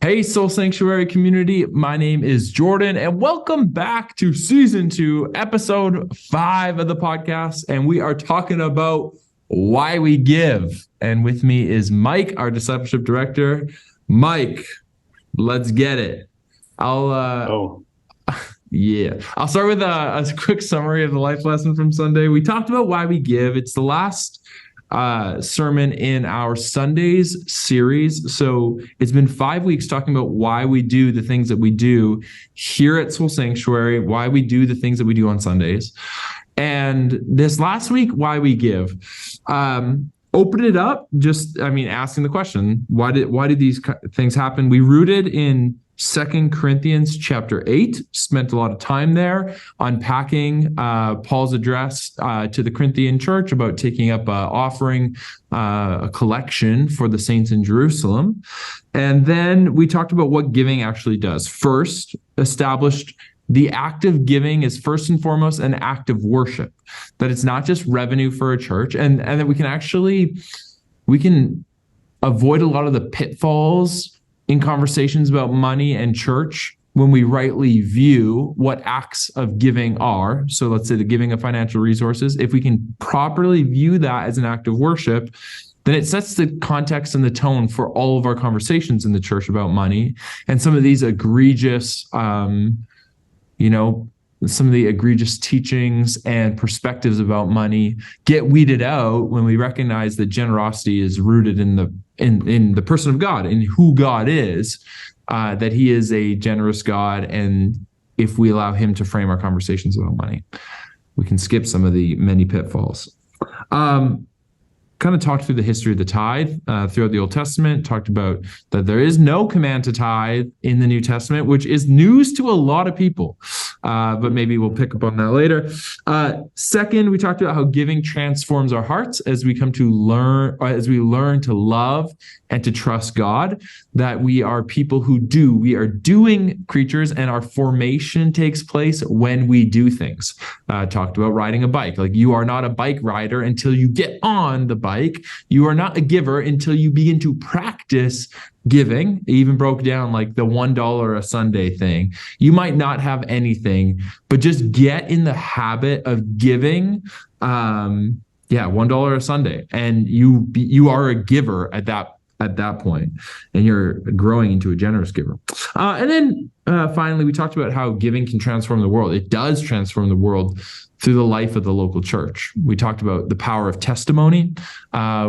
Hey, Soul Sanctuary community. My name is Jordan, and welcome back to season 2, episode 5 of the podcast. And we are talking about why we give. And with me is Mike, our discipleship director. Mike, let's get it. I'll start with a quick summary of the life lesson from Sunday. We talked about why we give. It's the last sermon in our Sundays series. So it's been 5 weeks talking about why we do the things that we do here at Soul Sanctuary, why we do the things that we do on Sundays. And this last week, why we give. Open it up, asking the question, why did these things happen? We rooted in 2 Corinthians chapter 8, spent a lot of time there unpacking Paul's address to the Corinthian church about taking up offering a collection for the saints in Jerusalem. And then we talked about what giving actually does. First, established the act of giving is first and foremost an act of worship, that it's not just revenue for a church, and that we can avoid a lot of the pitfalls in conversations about money and church when we rightly view what acts of giving are. So let's say the giving of financial resources. If we can properly view that as an act of worship, then it sets the context and the tone for all of our conversations in the church about money. And some of these egregious, some of the egregious teachings and perspectives about money get weeded out when we recognize that generosity is rooted in the person of God, in who God is, that he is a generous God. And if we allow him to frame our conversations about money, we can skip some of the many pitfalls. Kind of talked through the history of the tithe throughout the Old Testament, talked about that there is no command to tithe in the New Testament, which is news to a lot of people, but maybe we'll pick up on that later. Second, we talked about how giving transforms our hearts as we learn to love and to trust God, that we are people we are doing creatures, and our formation takes place when we do things. Talked about riding a bike. Like, you are not a bike rider until you get on the bike. You are not a giver until you begin to practice giving. It even broke down like the $1 a Sunday thing. You might not have anything, but just get in the habit of giving. $1 a Sunday, and you are a giver at that point, and you're growing into a generous giver. And then finally, we talked about how giving can transform the world. It does transform the world through the life of the local church. We talked about the power of testimony.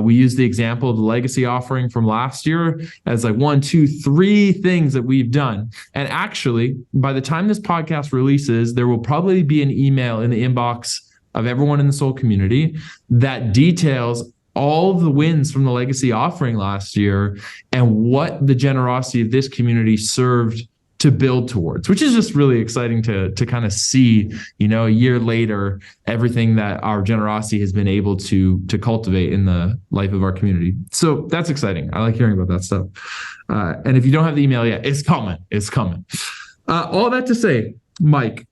We used the example of the legacy offering from last year as like 1, 2, 3 things that we've done. And actually, by the time this podcast releases, there will probably be an email in the inbox of everyone in the Soul community that details all of the wins from the legacy offering last year and what the generosity of this community served to build towards, which is just really exciting to kind of see, a year later, everything that our generosity has been able to cultivate in the life of our community. So that's exciting. I like hearing about that stuff. And if you don't have the email yet, it's coming. It's coming. All that to say, Mike,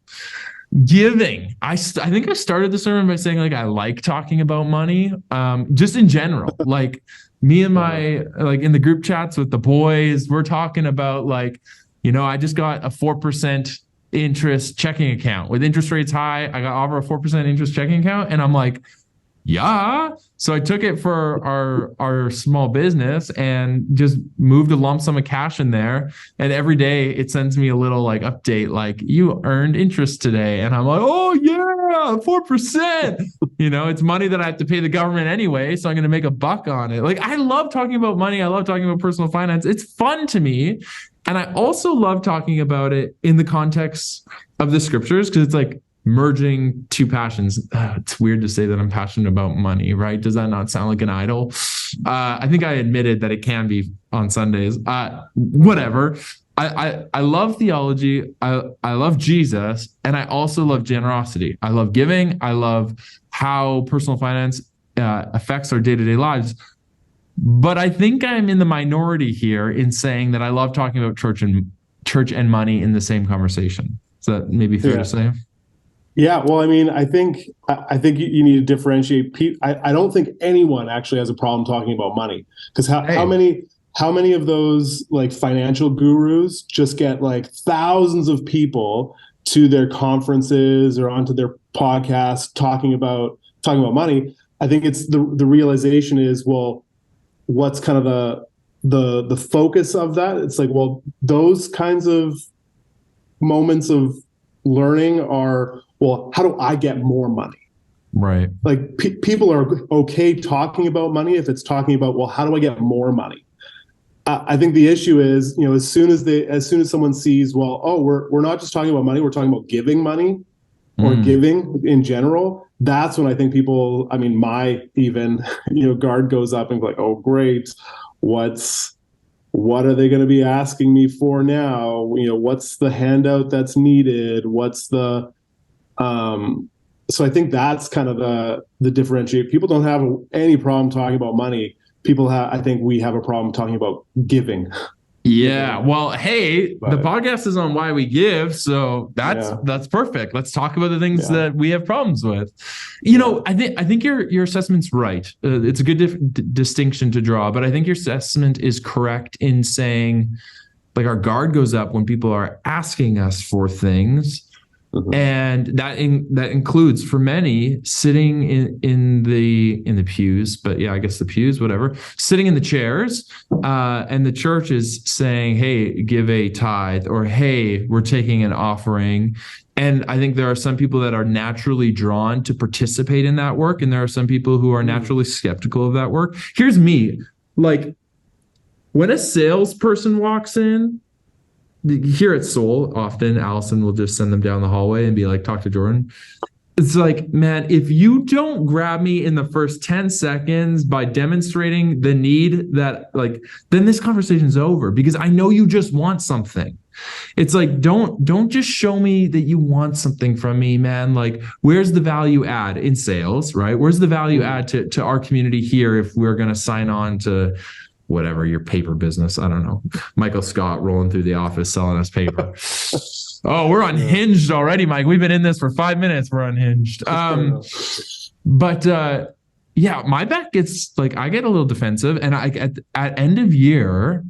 giving. I think I started the sermon by saying, I like talking about money, just in general. Like, me and my, in the group chats with the boys, we're talking about I just got a 4% interest checking account with interest rates high. I got offered a 4% interest checking account, and I'm like, yeah. So I took it for our small business and just moved a lump sum of cash in there. And every day it sends me a little update, you earned interest today. And I'm like, oh yeah, 4%. It's money that I have to pay the government anyway. So I'm going to make a buck on it. I love talking about money. I love talking about personal finance. It's fun to me. And I also love talking about it in the context of the scriptures, because it's merging two passions. It's weird to say that I'm passionate about money, right? Does that not sound like an idol? I think I admitted that it can be on Sundays. Whatever. I love theology. I love Jesus. And I also love generosity. I love giving. I love how personal finance affects our day-to-day lives. But I think I'm in the minority here in saying that I love talking about church and money in the same conversation. Is that maybe fair to say? Yeah, well, I think you need to differentiate. I don't think anyone actually has a problem talking about money, because how how many of those like financial gurus just get like thousands of people to their conferences or onto their podcasts talking about money? I think it's the realization is, well, what's kind of the focus of that? It's like, well, those kinds of moments of learning are, well, how do I get more money? Right. Like people are okay talking about money if it's talking about, well, how do I get more money? I think the issue is, you know, as soon as someone sees, well, oh, we're not just talking about money, we're talking about giving money or giving in general. That's when I think people, I mean, my even, you know, guard goes up and like, oh, great, what are they going to be asking me for now? You know, what's the handout that's needed? What's the so I think that's kind of the differentiate. People don't have any problem talking about money. People have, I think we have a problem talking about giving. Yeah. Well, hey, the podcast is on why we give, so that's perfect. Let's talk about the things that we have problems with. You know, I think your assessment's right. It's a good distinction to draw, but I think your assessment is correct in saying, like, our guard goes up when people are asking us for things. And that includes, for many, sitting in the pews, but yeah, I guess the pews, whatever, sitting in the chairs, and the church is saying, hey, give a tithe, or hey, we're taking an offering. And I think there are some people that are naturally drawn to participate in that work, and there are some people who are naturally skeptical of that work. Here's me, like, when a salesperson walks in, here at Soul, often Allison will just send them down the hallway and be like, talk to Jordan. It's like, man, if you don't grab me in the first 10 seconds by demonstrating the need that, like, then this conversation's over, because I know you just want something. It's like, don't just show me that you want something from me, man. Like, where's the value add in sales, right? Where's the value add to our community here if we're going to sign on to whatever, your paper business? I don't know. Michael Scott rolling through the office selling us paper. Oh, we're unhinged already, Mike. We've been in this for 5 minutes. We're unhinged. But my back gets, like, I get a little defensive, and at end of year,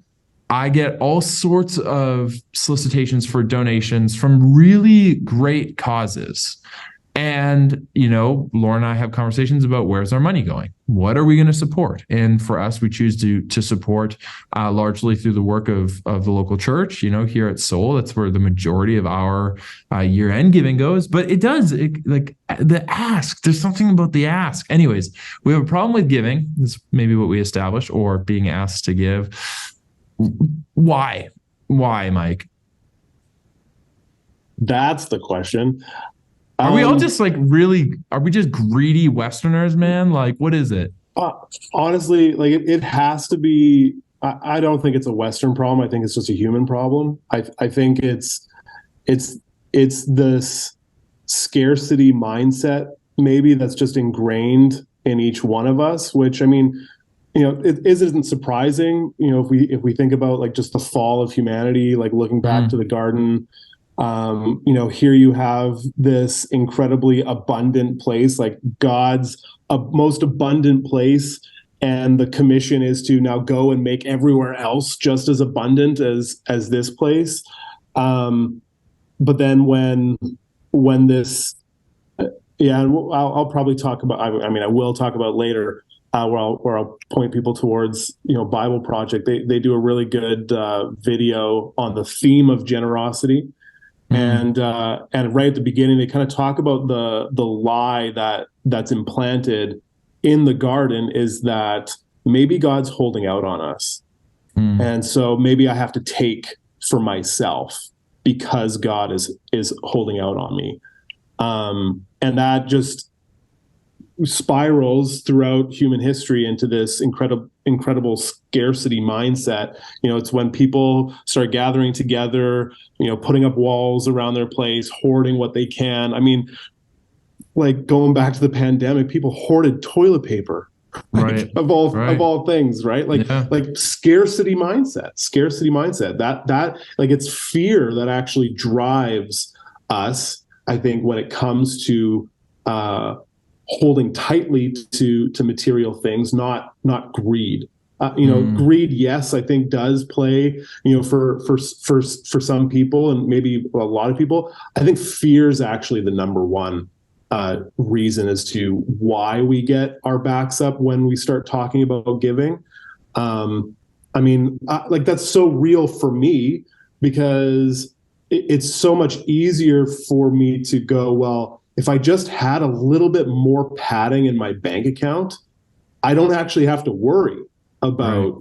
I get all sorts of solicitations for donations from really great causes. And, you know, Laura and I have conversations about, where's our money going? What are we going to support? And for us, we choose to support largely through the work of the local church. You know, here at Soul, that's where the majority of our year-end giving goes. But like the ask, there's something about the ask. Anyways, we have a problem with giving. That's maybe what we established, or being asked to give. Why, Mike? That's the question. Are we all just, like, really, are we just greedy Westerners, man? Like, what is it? Honestly, like, it has to be, I don't think it's a Western problem. I think it's just a human problem. I think it's this scarcity mindset, maybe, that's just ingrained in each one of us, which, I mean, you know, it isn't surprising, you know, if we think about, like, just the fall of humanity, like looking back to the garden. You know, here you have this incredibly abundant place, like God's most abundant place, and the commission is to now go and make everywhere else just as abundant as this place. But then when this, I'll probably talk about. I mean, I will talk about later. Where I'll point people towards, you know, Bible Project. They do a really good video on the theme of generosity. And right at the beginning, they kind of talk about the lie that's implanted in the garden, is that maybe God's holding out on us. And so maybe I have to take for myself because God is holding out on me. And that just spirals throughout human history into this incredible scarcity mindset. You know, it's when people start gathering together, you know, putting up walls around their place, hoarding what they can. I mean, like, going back to the pandemic, people hoarded toilet paper, right? of all things, right? Like scarcity mindset. That like, it's fear that actually drives us, I think, when it comes to holding tightly to material things, not greed. Greed, yes, I think does play, for some people and maybe a lot of people. I think fear is actually the number one reason as to why we get our backs up when we start talking about giving. That's so real for me because it's so much easier for me to go, well, if I just had a little bit more padding in my bank account, I don't actually have to worry about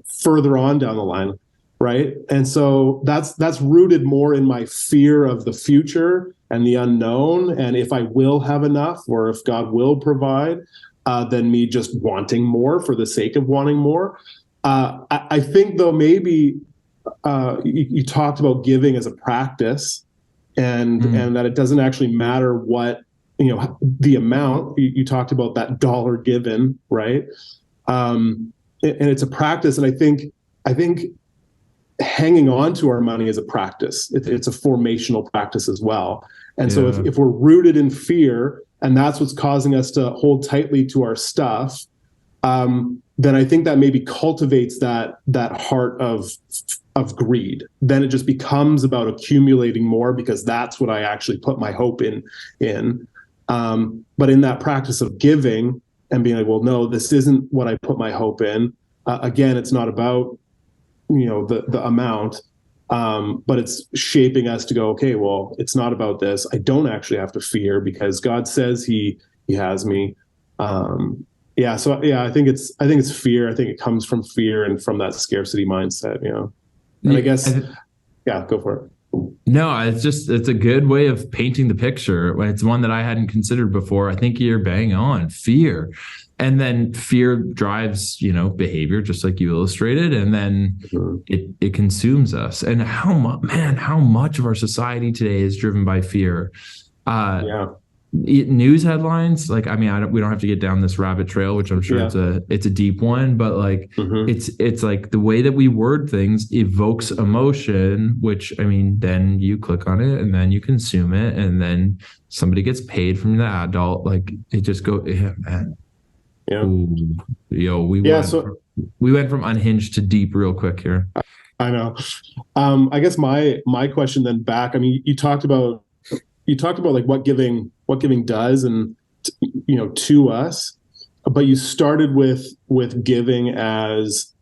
further on down the line, right? And so that's rooted more in my fear of the future and the unknown, and if I will have enough or if God will provide, than me just wanting more for the sake of wanting more. I think though maybe you talked about giving as a practice, and that it doesn't actually matter what the amount. You talked about that dollar given, right? And it's a practice, and I think hanging on to our money is a practice. It's a formational practice as well. And so if we're rooted in fear, and that's what's causing us to hold tightly to our stuff, then I think that maybe cultivates that heart of greed. Then it just becomes about accumulating more because that's what I actually put my hope in. But in that practice of giving and being like, well, no, this isn't what I put my hope in. Again, it's not about the amount, but it's shaping us to go, okay, well, it's not about this. I don't actually have to fear because God says He has me. I think it's fear. I think it comes from fear and from that scarcity mindset. And I guess, go for it. No, it's a good way of painting the picture. It's one that I hadn't considered before. I think you're bang on. Fear. And then fear drives, behavior, just like you illustrated. And then it consumes us. And how much of our society today is driven by fear? News headlines, we don't have to get down this rabbit trail, which I'm sure it's a deep one, but it's like the way that we word things evokes emotion, which then you click on it and then you consume it, and then somebody gets paid from the adult. It just goes, man. Yeah. Ooh, we went from unhinged to deep real quick here. I know. I guess my question then back, you talked about like what giving does and to us, but you started with giving as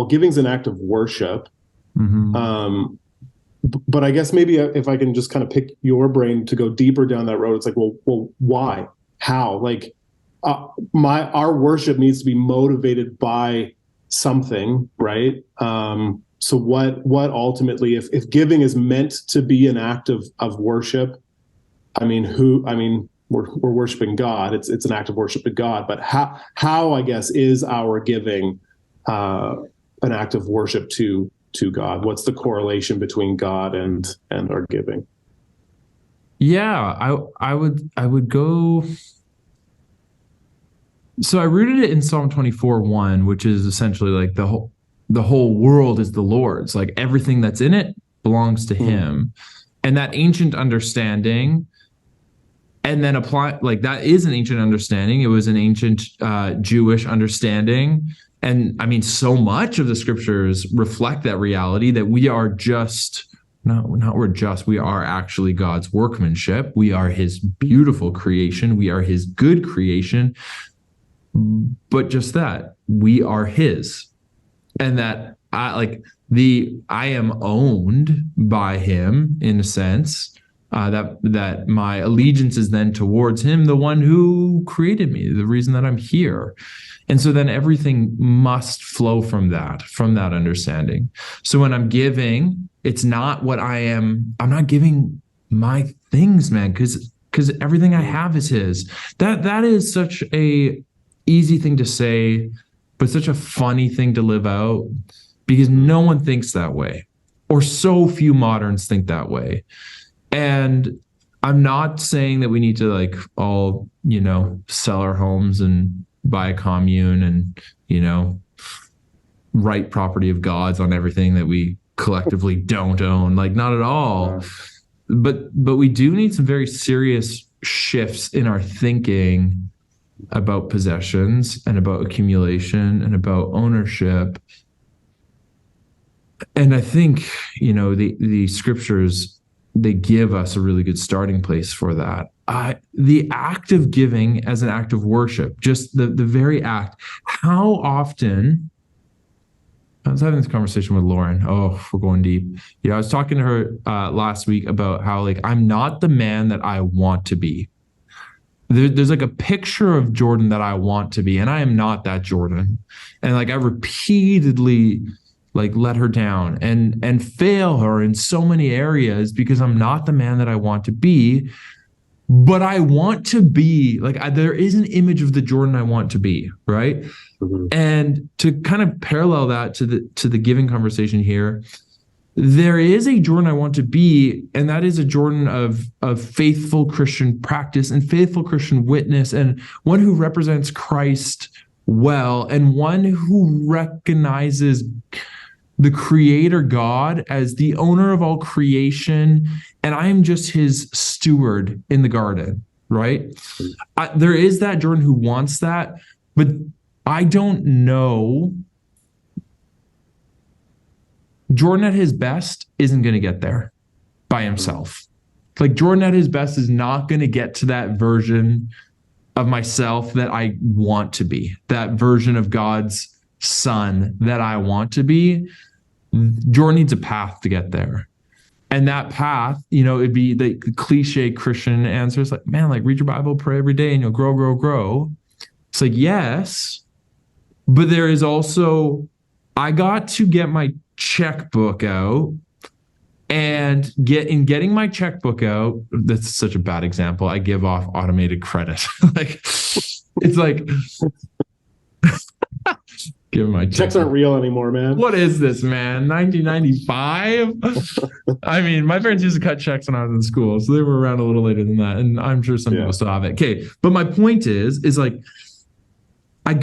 giving's an act of worship. But I guess maybe if I can just kind of pick your brain to go deeper down that road, it's like, well, why, how, our worship needs to be motivated by something, right? So what ultimately, if giving is meant to be an act of worship, we're worshiping God. It's an act of worship to God. But how I guess is our giving an act of worship to God? What's the correlation between God and our giving? Yeah, I would go. So I rooted it in Psalm 24:1, which is essentially like the whole world is the Lord's. Like everything that's in it belongs to Him, and that ancient understanding. And then apply, that is an ancient understanding. It was an ancient Jewish understanding. And so much of the scriptures reflect that reality that we are we are actually God's workmanship. We are His beautiful creation. We are His good creation. But just that, we are His. And that I am owned by Him in a sense. That my allegiance is then towards Him, the one who created me, the reason that I'm here. And so then everything must flow from that understanding. So when I'm giving, it's not what I am. I'm not giving my things, man, because everything I have is His. That is such a easy thing to say, but such a funny thing to live out, because no one thinks that way, or so few moderns think that way. And I'm not saying that we need to all, sell our homes and buy a commune and, write property of God's on everything that we collectively don't own. Not at all. But we do need some very serious shifts in our thinking about possessions and about accumulation and about ownership. And I think, the scriptures, they give us a really good starting place for that. The act of giving as an act of worship, just the very act. How often, I was having this conversation with Lauren. Oh, we're going deep. I was talking to her last week about how, like, I'm not the man that I want to be. There's like a picture of Jordan that I want to be, and I am not that Jordan. And like I repeatedly like let her down and fail her in so many areas because I'm not the man that I want to be. But I want to be like, there is an image of the Jordan I want to be, right? Mm-hmm. And to kind of parallel that to the giving conversation here, there is a Jordan I want to be, and that is a Jordan of faithful Christian practice and faithful Christian witness, and one who represents Christ well, and one who recognizes the Creator God as the owner of all creation, and I am just his steward in the garden, right? There is that Jordan who wants that, but I don't know. Jordan at his best isn't going to get there by himself. Like Jordan at his best is not going to get to that version of myself that I want to be, that version of God's son that I want to be. Jordan needs a path to get there. And that path, it'd be the cliche Christian answer is like, man, like read your Bible, pray every day, and you'll grow, grow, grow. It's like, yes, but there is also, I got to get my checkbook out, and getting my checkbook out, that's such a bad example. I give off automated credit. Like, it's like, give my checks aren't real anymore, man. What is this, man? 1995? I mean, my parents used to cut checks when I was in school, so they were around a little later than that. And I'm sure some people still have it. Okay. But my point is like, I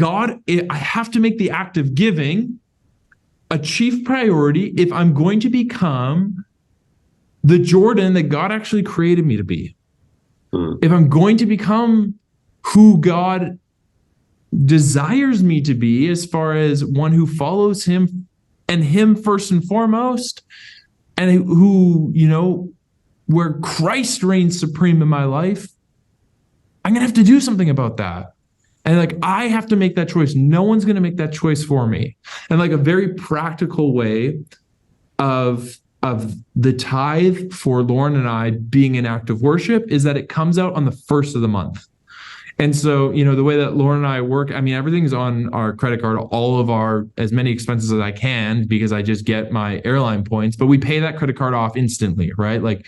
have to make the act of giving a chief priority if I'm going to become the Jordan that God actually created me to be. If I'm going to become who God desires me to be, as far as one who follows him and him first and foremost, and who, where Christ reigns supreme in my life, I'm going to have to do something about that. And like, I have to make that choice. No one's going to make that choice for me. And like a very practical way of the tithe for Lauren and I being an act of worship is that it comes out on the first of the month. And so, the way that Lauren and I work, I mean, everything's on our credit card, all of as many expenses as I can, because I just get my airline points, but we pay that credit card off instantly, right? Like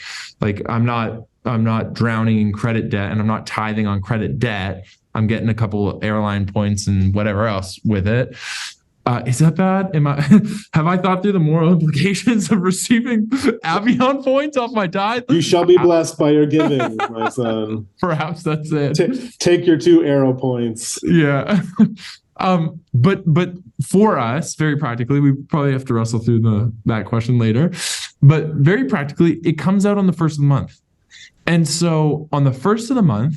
I'm not drowning in credit debt, and I'm not tithing on credit debt. I'm getting a couple airline points and whatever else with it. Is that bad? Have I thought through the moral implications of receiving Avion points off my tithe? You shall be blessed by your giving, my son. Perhaps that's it. Take your 2 arrow points. Yeah. But for us, very practically, we probably have to wrestle through that question later. But very practically, it comes out on the first of the month. And so on the first of the month,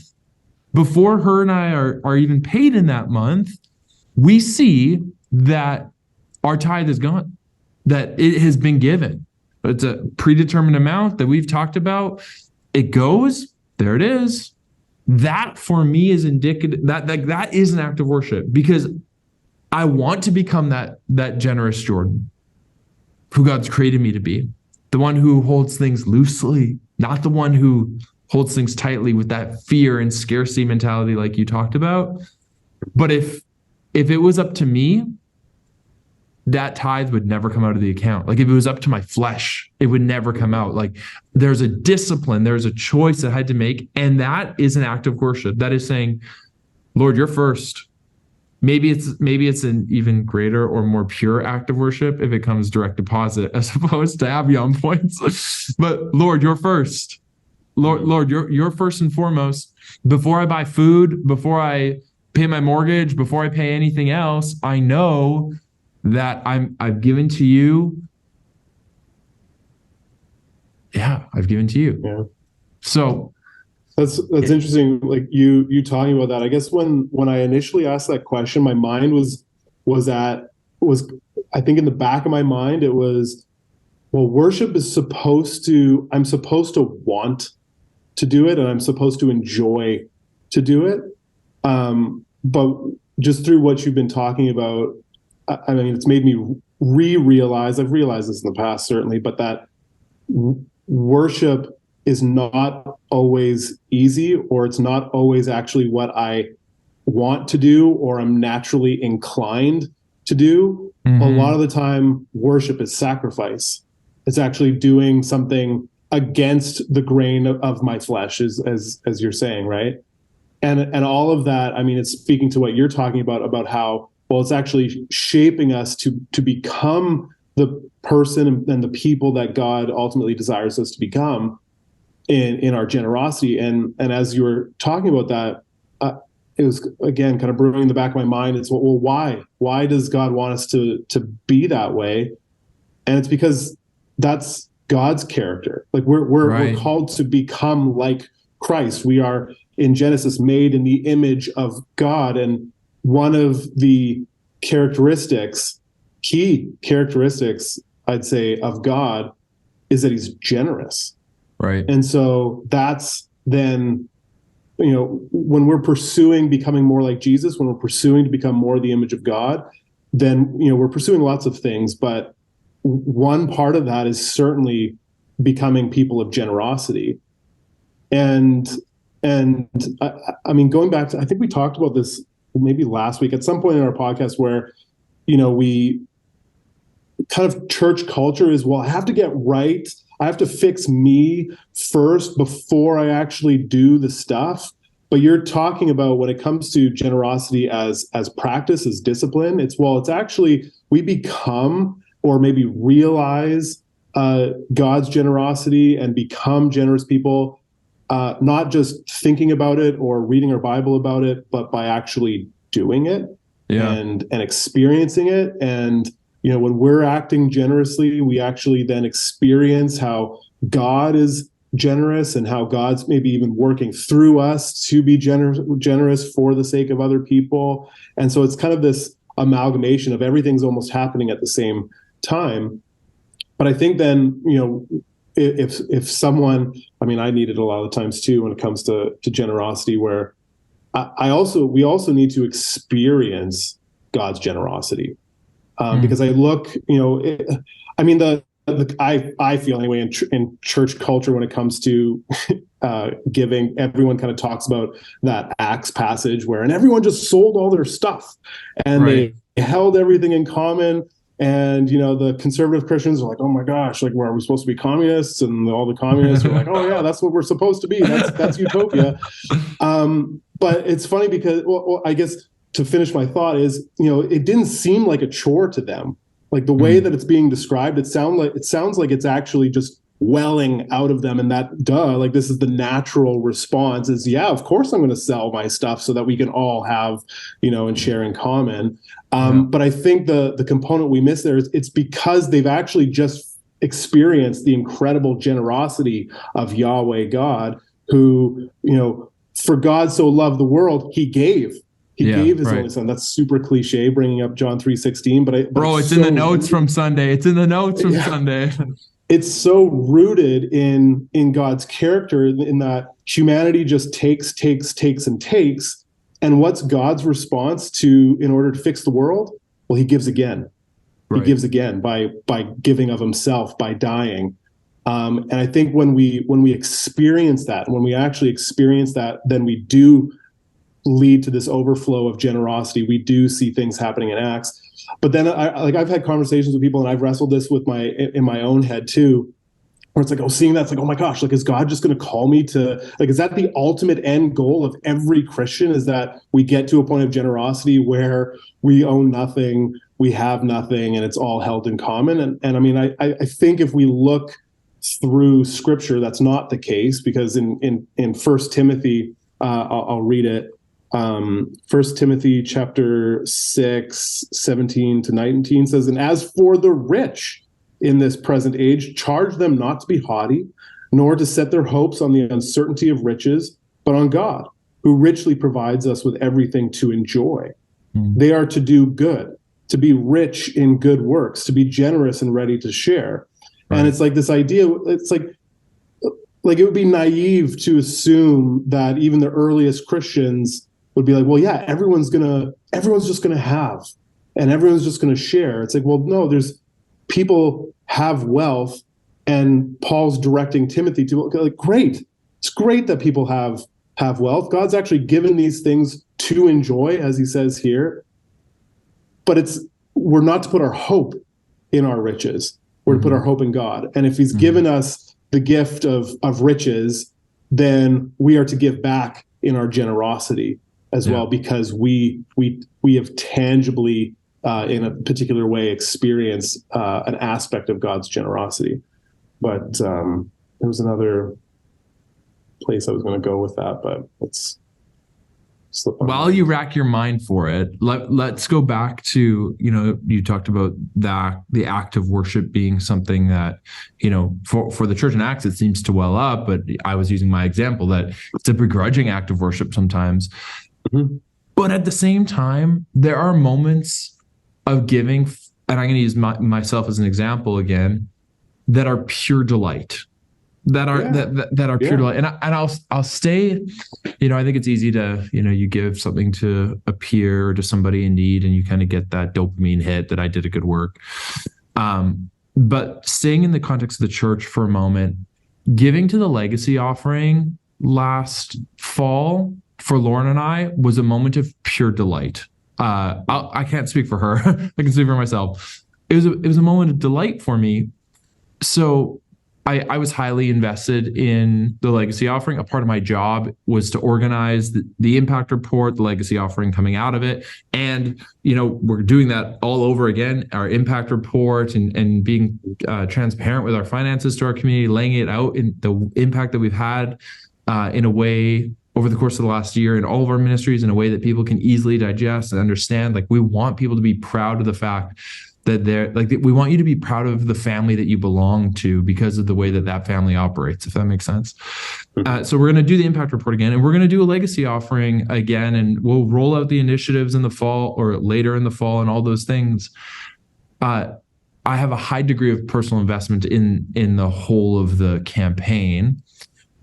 before her and I are even paid in that month, we see that our tithe is gone, that it has been given. It's a predetermined amount that we've talked about. It goes, there it is. That for me is indicative that is an act of worship, because I want to become that generous Jordan who God's created me to be, the one who holds things loosely, not the one who holds things tightly with that fear and scarcity mentality like you talked about. But if it was up to me, that tithe would never come out of the account. Like if it was up to my flesh, it would never come out. Like there's a discipline, there's a choice that I had to make. And that is an act of worship. That is saying, Lord, you're first. Maybe it's an even greater or more pure act of worship if it comes direct deposit as opposed to Avion points. But Lord, you're first. Lord, you're first and foremost. Before I buy food, before I pay my mortgage, before I pay anything else, I know that I've given to you. Yeah, I've given to you. Yeah. So That's interesting. Like you talking about that. I guess when I initially asked that question, my mind was at was I think in the back of my mind it was, well, worship is I'm supposed to want to do it and I'm supposed to enjoy to do it. But just through what you've been talking about, I mean, it's made me realize, I've realized this in the past certainly, but that worship is not always easy, or it's not always actually what I want to do or I'm naturally inclined to do. A lot of the time, worship is sacrifice. It's actually doing something against the grain of my flesh, as you're saying, right? And all of that, I mean, it's speaking to what you're talking about how, well, it's actually shaping us to become the person and the people that God ultimately desires us to become in our generosity. And as you were talking about that, it was again kind of brewing in the back of my mind. It's, well, why does God want us to be that way? And it's because that's God's character. Like we're called to become like Christ. We are in Genesis made in the image of God, and one of the key characteristics, I'd say, of God is that he's generous. Right. And so that's then, when we're pursuing becoming more like Jesus, when we're pursuing to become more the image of God, then, we're pursuing lots of things. But one part of that is certainly becoming people of generosity. And I mean, going back to, I think we talked about this maybe last week at some point in our podcast where, we kind of church culture is, well, I have to get right. I have to fix me first before I actually do the stuff. But you're talking about when it comes to generosity as practice, as discipline, it's actually we become or maybe realize God's generosity and become generous people, not just thinking about it or reading our Bible about it, but by actually doing it and experiencing it. And when we're acting generously, we actually then experience how God is generous and how God's maybe even working through us to be generous for the sake of other people. And so it's kind of this amalgamation of everything's almost happening at the same time. But I think then, if someone, I mean, I need it a lot of times too when it comes to generosity, where we also need to experience God's generosity. Because I look, I mean, I feel anyway in church culture when it comes to giving, everyone kind of talks about that Acts passage and everyone just sold all their stuff and they held everything in common. And, the conservative Christians are like, oh my gosh, like, are we supposed to be communists? And all the communists are like, oh yeah, that's what we're supposed to be. That's utopia. But it's funny because, well, I guess to finish my thought is, it didn't seem like a chore to them. Like the way that it's being described, it sounds like it's actually just welling out of them. And that, like this is the natural response is, yeah, of course I'm going to sell my stuff so that we can all have, and share in common. But I think the component we miss there is it's because they've actually just experienced the incredible generosity of Yahweh God, who, for God so loved the world, he gave. He gave his only son. That's super cliche, bringing up John 3:16. But it's in the notes from Sunday. It's in the notes from Sunday. It's so rooted in God's character in that humanity just takes, and takes. And what's God's response in order to fix the world? Well, he gives again. He gives again by giving of himself, by dying. And I think when we experience that, when we actually experience that, then we do lead to this overflow of generosity. We do see things happening in Acts. But then I've had conversations with people and I've wrestled this with in my own head too, where it's like, seeing that's like, oh my gosh, like, is God just going to call me to, like, is that the ultimate end goal of every Christian, is that we get to a point of generosity where we own nothing, we have nothing, and it's all held in common? And I mean, I think if we look through scripture, that's not the case, because in 1 Timothy, I'll read it. 1 Timothy chapter 6, 17 to 19 says, and as for the rich in this present age, charge them not to be haughty, nor to set their hopes on the uncertainty of riches, but on God, who richly provides us with everything to enjoy. They are to do good, to be rich in good works, to be generous and ready to share. Right. And it's like this idea, it's like it would be naive to assume that even the earliest Christians would be like, well, yeah, everyone's just gonna have, and everyone's just gonna share. It's like, well, no, there's people have wealth, and Paul's directing Timothy to, like, great. It's great that people have wealth. God's actually given these things to enjoy, as he says here. But we're not to put our hope in our riches. We're to put our hope in God. And if he's given us the gift of riches, then we are to give back in our generosity as well, because we have tangibly in a particular way experienced an aspect of God's generosity. But there was another place I was going to go with that, but let's slip on. While you rack your mind for it, let's go back to, you talked about the act of worship being something that, for the church in Acts, it seems to well up, but I was using my example that it's a begrudging act of worship sometimes. Mm-hmm. But at the same time, there are moments of giving, and I'm going to use myself as an example again, that are pure delight. That are pure delight. And I'll stay, I think it's easy to, you give something to a peer or to somebody in need, and you kind of get that dopamine hit that I did a good work. But staying in the context of the church for a moment, giving to the legacy offering last fall for Lauren and I was a moment of pure delight. I can't speak for her. I can speak for myself. It was a moment of delight for me. So I was highly invested in the legacy offering. A part of my job was to organize the impact report, the legacy offering coming out of it. And, we're doing that all over again, our impact report and being transparent with our finances to our community, laying it out in the impact that we've had in a way over the course of the last year in all of our ministries in a way that people can easily digest and understand. Like, we want people to be proud of the fact that we want you to be proud of the family that you belong to because of the way that family operates, if that makes sense. So we're going to do the impact report again, and we're going to do a legacy offering again, and we'll roll out the initiatives in the fall or later in the fall and all those things. I have a high degree of personal investment in the whole of the campaign,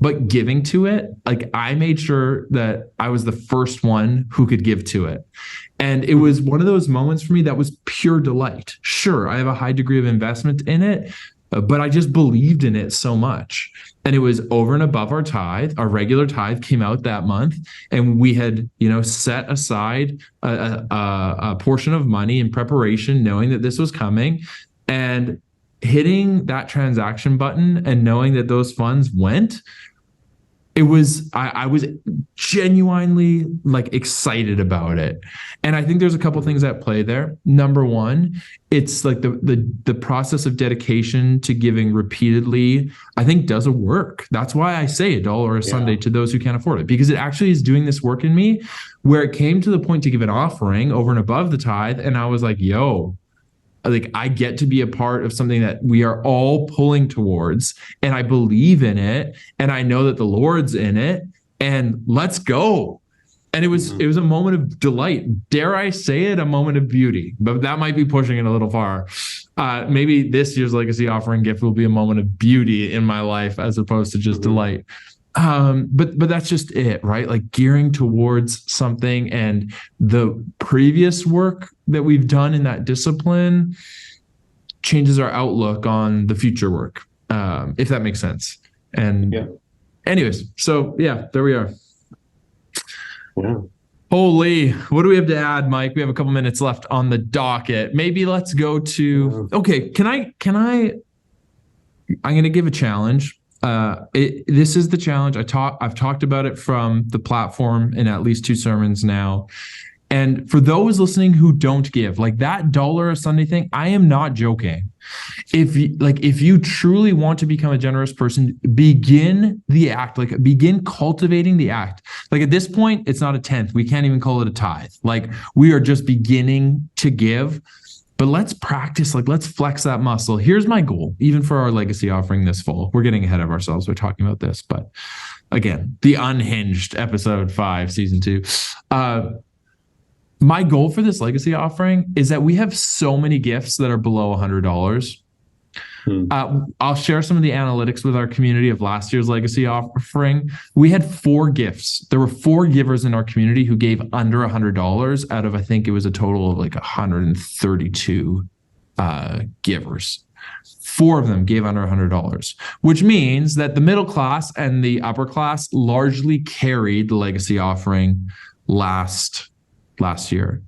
but giving to it, like, I made sure that I was the first one who could give to it. And it was one of those moments for me that was pure delight. Sure, I have a high degree of investment in it, but I just believed in it so much. And it was over and above our tithe. Our regular tithe came out that month, and we had, set aside a portion of money in preparation, knowing that this was coming, and hitting that transaction button and knowing that those funds went. I was genuinely excited about it. And I think there's a couple things at play there. Number one, it's like the process of dedication to giving repeatedly, I think, does a work. That's why I say $1 a Sunday to those who can't afford it, because it actually is doing this work in me, where it came to the point to give an offering over and above the tithe. And I was like, I get to be a part of something that we are all pulling towards, and I believe in it, and I know that the Lord's in it, and let's go. And it was a moment of delight. Dare I say it, a moment of beauty, but that might be pushing it a little far. Maybe this year's legacy offering gift will be a moment of beauty in my life as opposed to just delight. But that's just it, right? Like, gearing towards something, and the previous work that we've done in that discipline changes our outlook on the future work, if that makes sense. And anyways, so there we are. Yeah. Holy, what do we have to add, Mike? We have a couple minutes left on the docket. Maybe let's go to, okay. I'm going to give a challenge. This is the challenge. I've talked about it from the platform in at least 2 sermons now. And for those listening who don't give, like that $1 a Sunday thing, I am not joking. If you truly want to become a generous person, begin the act, begin cultivating the act. Like, at this point, it's not a tenth. We can't even call it a tithe. Like, we are just beginning to give. But let's practice, let's flex that muscle. Here's my goal, even for our legacy offering this fall. We're getting ahead of ourselves. We're talking about this, but again, the Unhinged episode 5, season 2. My goal for this legacy offering is that we have so many gifts that are below $100. I'll share some of the analytics with our community of last year's legacy offering. We had 4 gifts. There were 4 givers in our community who gave under $100 out of, I think it was a total of like 132 givers. 4 of them gave under $100, which means that the middle class and the upper class largely carried the legacy offering last year.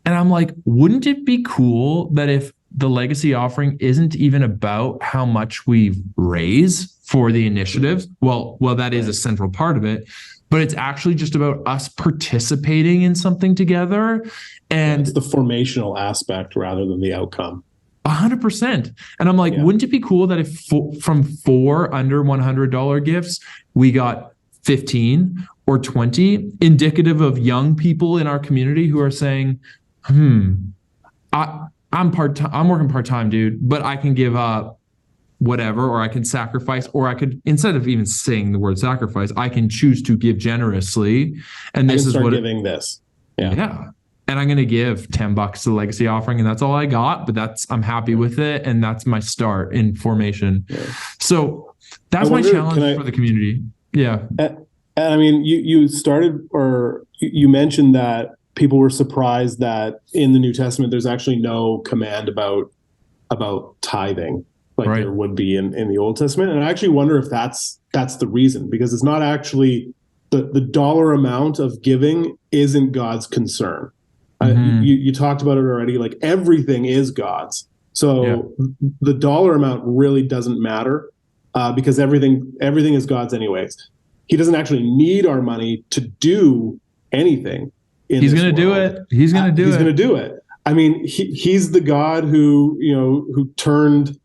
And I'm like, wouldn't it be cool that if the legacy offering isn't even about how much we raise for the initiatives? Well, that is a central part of it, but it's actually just about us participating in something together. And it's the formational aspect rather than the outcome. 100%. And I'm like, wouldn't it be cool that if from 4 under $100 gifts, we got 15 or 20 indicative of young people in our community who are saying, I'm part-time, I'm working part-time, dude, but I can give up whatever, or I can sacrifice, or I could, instead of even saying the word sacrifice, I can choose to give generously. And this is what giving this. Yeah. And I'm going to give $10 to the legacy offering, and that's all I got, but I'm happy with it. And that's my start in formation. Yeah. So that's my challenge for the community. Yeah. And I mean, you started, or you mentioned that people were surprised that in the New Testament, there's actually no command about tithing like there would be in the Old Testament. And I actually wonder if that's the reason, because it's not actually the dollar amount of giving isn't God's concern. You talked about it already. Like, everything is God's. So the dollar amount really doesn't matter because everything is God's anyways. He doesn't actually need our money to do anything. He's going to do it. He's going to do it. I mean, he's the God who turned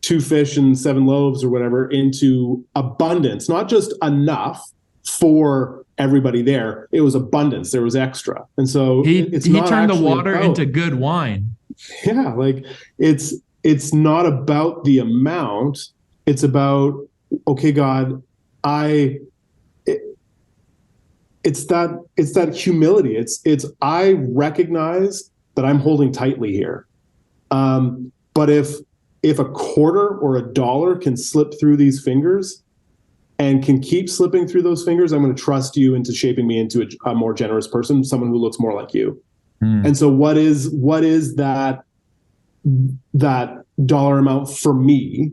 2 fish and 7 loaves or whatever into abundance, not just enough for everybody there. It was abundance. There was extra. And so he turned the water into good wine. Yeah. Like, it's not about the amount. It's about, okay, God, it's that humility. It's I recognize that I'm holding tightly here. But if a quarter or a dollar can slip through these fingers and can keep slipping through those fingers, I'm going to trust you into shaping me into a more generous person, someone who looks more like you. And so what is that dollar amount for me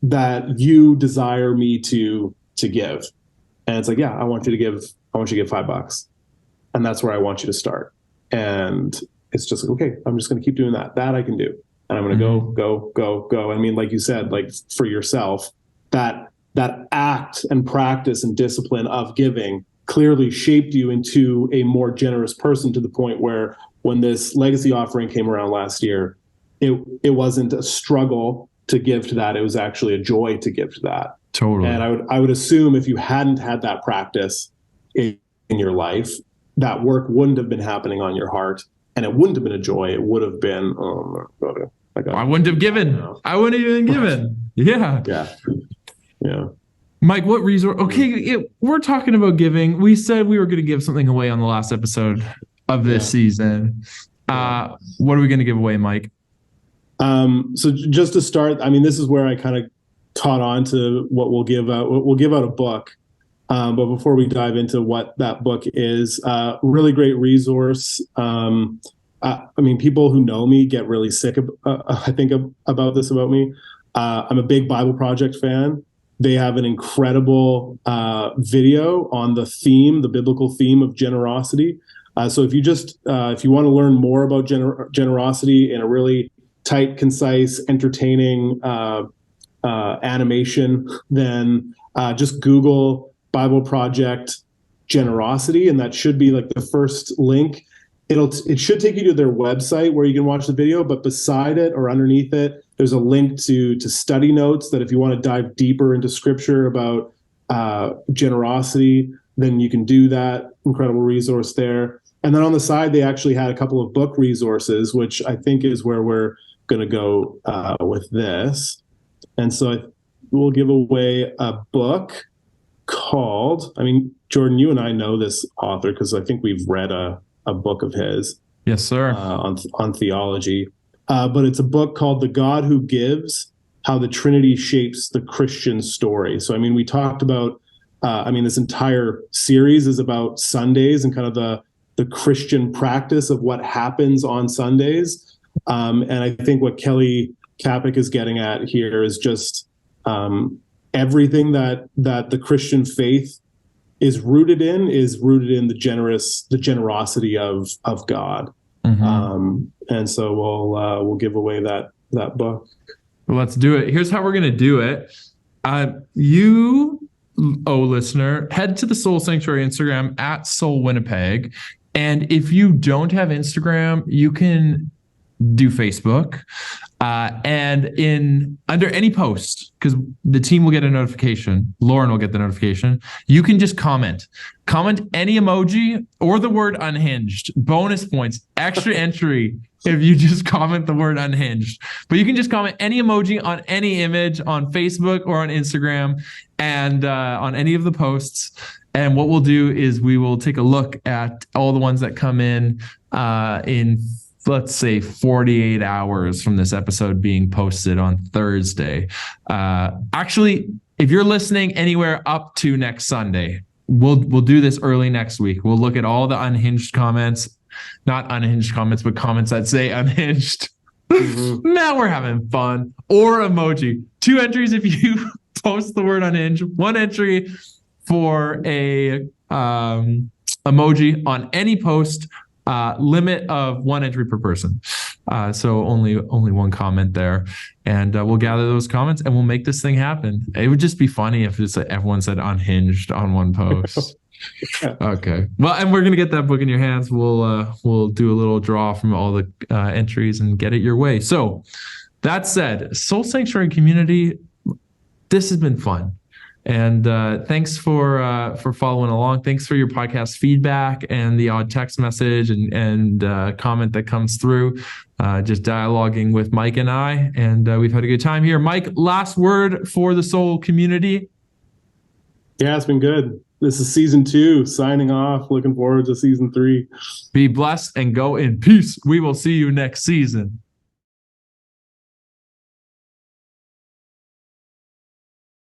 that you desire me to give? And it's like, I want you to give $5. And that's where I want you to start. And it's just like, okay, I'm just going to keep doing that. That I can do. And I'm going to go. I mean, like you said, like for yourself, that act and practice and discipline of giving clearly shaped you into a more generous person, to the point where when this legacy offering came around last year, it wasn't a struggle to give to that. It was actually a joy to give to that. Totally. And I would assume if you hadn't had that practice in your life, that work wouldn't have been happening on your heart, and it wouldn't have been a joy. It would have been, I wouldn't have given. I wouldn't even given. Yeah. Yeah. Mike, what resource? Okay, we're talking about giving. We said we were going to give something away on the last episode of this season. What are we going to give away, Mike? So just to start, I mean, this is where I kind of caught on to what we'll give out. We'll give out a book. But before we dive into what that book is, really great resource. I mean, people who know me get really sick I think about this about me. I'm a big Bible Project fan. They have an incredible video on the biblical theme of generosity. So if you want to learn more about generosity in a really tight, concise, entertaining animation, then just Google Bible Project generosity, and that should be like the first link. It should take you to their website where you can watch the video, but beside it or underneath it, there's a link to study notes that if you want to dive deeper into scripture about generosity, then you can do that. Incredible resource there. And then on the side, they actually had a couple of book resources, which I think is where we're going to go with this. And so we'll give away a book called, I mean, Jordan, you and I know this author because I think we've read a book of his. Yes, sir. On theology. But it's a book called The God Who Gives, How the Trinity Shapes the Christian Story. So, I mean, we talked about, this entire series is about Sundays and kind of the Christian practice of what happens on Sundays. And I think what Kelly Kapic is getting at here is just everything that the Christian faith is rooted in the generosity of God. Mm-hmm. And so we'll give away that book. Well, let's do it. Here's how we're going to do it. You, listener, head to the Soul Sanctuary Instagram at Soul Winnipeg. And if you don't have Instagram, you can do Facebook. And under any post, because the team will get a notification, Lauren will get the notification, you can just comment any emoji or the word unhinged. Bonus points, extra entry if you just comment the word unhinged. But you can just comment any emoji on any image on Facebook or on Instagram and on any of the posts. And what we'll do is we will take a look at all the ones that come in let's say 48 hours from this episode being posted on Thursday. Actually, if you're listening anywhere up to next Sunday, we'll do this early next week. We'll look at all the unhinged comments, not unhinged comments, but comments that say unhinged. Mm-hmm. Now we're having fun. Or emoji. 2 entries if you post the word unhinged. 1 entry for a emoji on any post. Limit of 1 entry per person. So only 1 comment there. And we'll gather those comments and we'll make this thing happen. It would just be funny if it's everyone said unhinged on one post. Okay. Well, and we're going to get that book in your hands. We'll do a little draw from all the entries and get it your way. So that said, Soul Sanctuary community, this has been fun. And thanks for following along. Thanks for your podcast feedback and the odd text message and comment that comes through. Just dialoguing with Mike and I, and we've had a good time here. Mike, last word for the Soul community. Yeah, it's been good. This is season 2, signing off. Looking forward to season 3. Be blessed and go in peace. We will see you next season.